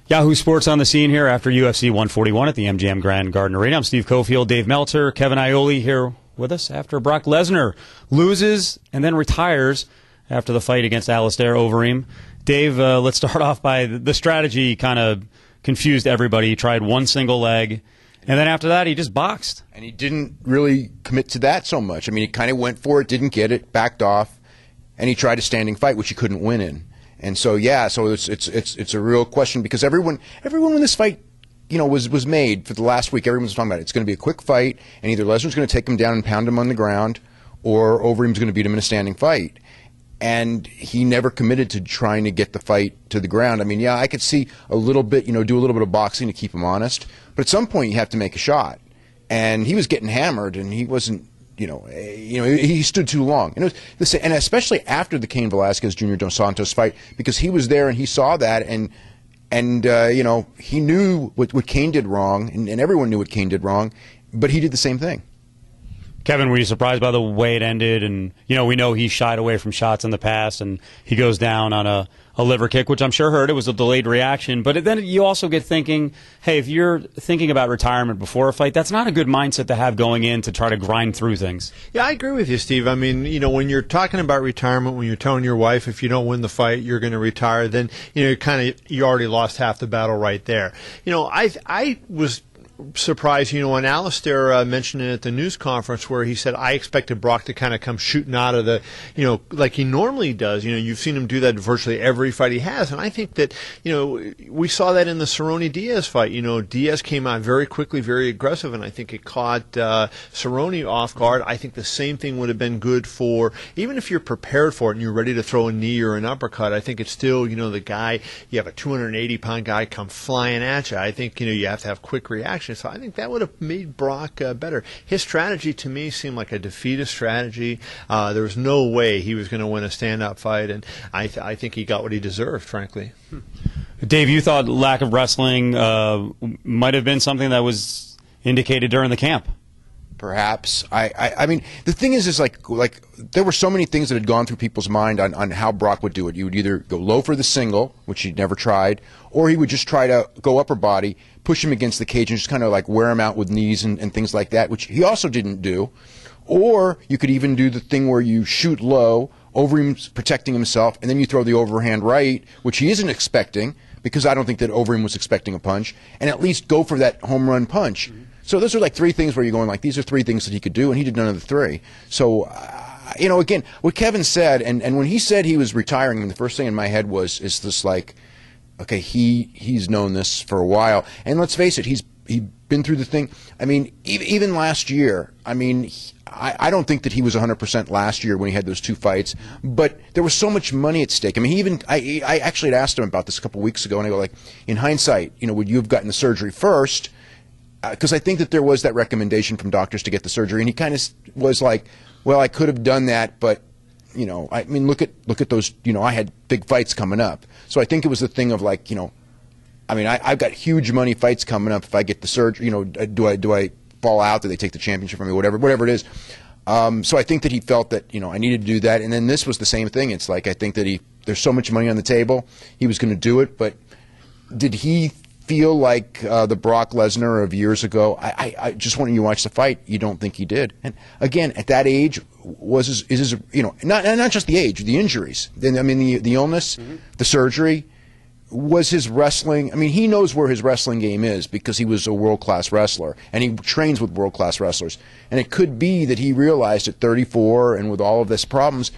Yahoo Sports on the scene here after UFC 141 at the MGM Grand Garden Arena. I'm Steve Cofield, Dave Meltzer, Kevin Iole here with us after Brock Lesnar loses and then retires after the fight against Alistair Overeen. Dave, let's start off by the strategy kind of confused everybody. He tried one single leg, and then after that he just boxed. And he didn't really commit to that so much. I mean, he kind of went for it, didn't get it, backed off, and he tried a standing fight, which he couldn't win in. And so, yeah, so it's a real question because everyone when this fight, was made for the last week, everyone was talking about it. It's going to be a quick fight, and either Lesnar's going to take him down and pound him on the ground, or Overeem's going to beat him in a standing fight. And he never committed to trying to get the fight to the ground. I mean, yeah, I could see a little bit, do a little bit of boxing to keep him honest, but at some point you have to make a shot. And he was getting hammered, and he wasn't. He stood too long, and especially after the Cain Velasquez Jr. Dos Santos fight, because he was there and he saw that, and he knew what Cain did wrong, and everyone knew what Cain did wrong, but he did the same thing. Kevin, were you surprised by the way it ended? And we know he shied away from shots in the past, and he goes down on a liver kick, which I'm sure hurt. It was a delayed reaction. But then you also get thinking, hey, if you're thinking about retirement before a fight, that's not a good mindset to have going in to try to grind through things. Yeah, I agree with you, Steve. I mean, when you're talking about retirement, when you're telling your wife if you don't win the fight, you're going to retire, then you already lost half the battle right there. I was surprised, when Alistair mentioned it at the news conference where he said, I expected Brock to kind of come shooting out of the, like he normally does. You've seen him do that virtually every fight he has. And I think that, we saw that in the Cerrone-Diaz fight. Diaz came out very quickly, very aggressive, and I think it caught Cerrone off guard. I think the same thing would have been good for, even if you're prepared for it and you're ready to throw a knee or an uppercut, I think it's still, the guy, you have a 280-pound guy come flying at you. I think, you have to have quick reaction. So I think that would have made Brock better. His strategy to me seemed like a defeatist strategy. There was no way he was going to win a stand-up fight, and I think he got what he deserved, frankly. Dave, you thought lack of wrestling might have been something that was indicated during the camp. Perhaps. I mean, the thing is like there were so many things that had gone through people's mind on how Brock would do it. You would either go low for the single, which he'd never tried, or he would just try to go upper body, push him against the cage, and just kind of like wear him out with knees and things like that, which he also didn't do. Or you could even do the thing where you shoot low, Overeem's protecting himself, and then you throw the overhand right, which he isn't expecting, because I don't think that Overeem was expecting a punch, and at least go for that home run punch. So those are like three things where you're going like, these are three things that he could do, and he did none of the three. So, again, what Kevin said, and when he said he was retiring, the first thing in my head is this like, okay, he's known this for a while. And let's face it, he's been through the thing. I mean, even last year, I mean, I don't think that he was 100% last year when he had those two fights, but there was so much money at stake. I mean, I actually had asked him about this a couple weeks ago, and I go like, in hindsight, would you have gotten the surgery first? Because I think that there was that recommendation from doctors to get the surgery, and he kind of was like, well, I could have done that, but, I mean, look at those, I had big fights coming up. So I think it was the thing of like, I mean, I've got huge money fights coming up. If I get the surgery, do I fall out? Do they take the championship from me? Whatever it is. So I think that he felt that, I needed to do that. And then this was the same thing. It's like, I think that there's so much money on the table. He was going to do it, but did he feel like the Brock Lesnar of years ago? I just when you watch the fight, you don't think he did. And again, at that age, not just the age, the injuries. I mean, the illness, the surgery. Was his wrestling? I mean, he knows where his wrestling game is because he was a world-class wrestler, and he trains with world-class wrestlers. And it could be that he realized at 34 and with all of this problems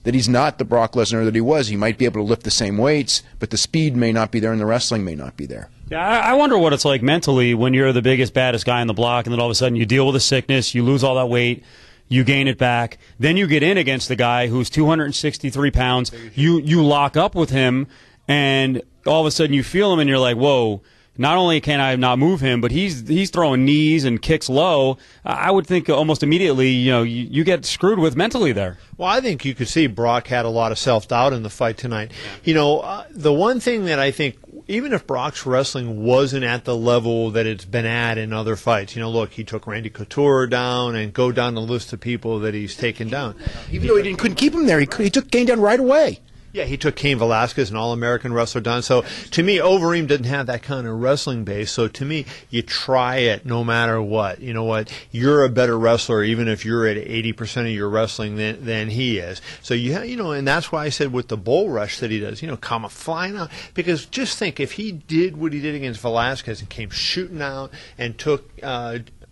that he's not the Brock Lesnar that he was. He might be able to lift the same weights, but the speed may not be there and the wrestling may not be there. Yeah, I wonder what it's like mentally when you're the biggest, baddest guy on the block, and then all of a sudden you deal with a sickness, you lose all that weight, you gain it back, then you get in against the guy who's 263 pounds, you lock up with him, and all of a sudden you feel him and you're like, whoa, not only can I not move him, but he's throwing knees and kicks low. I would think almost immediately, you get screwed with mentally there. Well, I think you could see Brock had a lot of self-doubt in the fight tonight. The one thing that I think, even if Brock's wrestling wasn't at the level that it's been at in other fights, look, he took Randy Couture down and go down the list of people that he's taken down. Even though he couldn't keep him there, he took Cain down right away. Yeah, he took Cain Velasquez, an All-American wrestler, down. So to me, Overeem didn't have that kind of wrestling base. So to me, you try it no matter what. You know what? You're a better wrestler even if you're at 80% of your wrestling than he is. So and that's why I said with the bull rush that he does, come flying out. Because just think, if he did what he did against Velasquez and came shooting out and took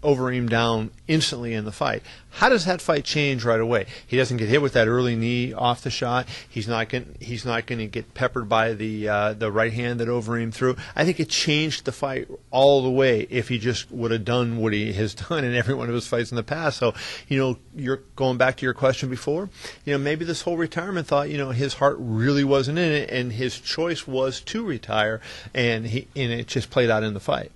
Overeem down instantly in the fight, how does that fight change right away? He doesn't get hit with that early knee off the shot. He's not going to get peppered by the right hand that Overeem threw. I think it changed the fight all the way if he just would have done what he has done in every one of his fights in the past. So, you're going back to your question before. Maybe this whole retirement thought, his heart really wasn't in it, and his choice was to retire, and it just played out in the fight.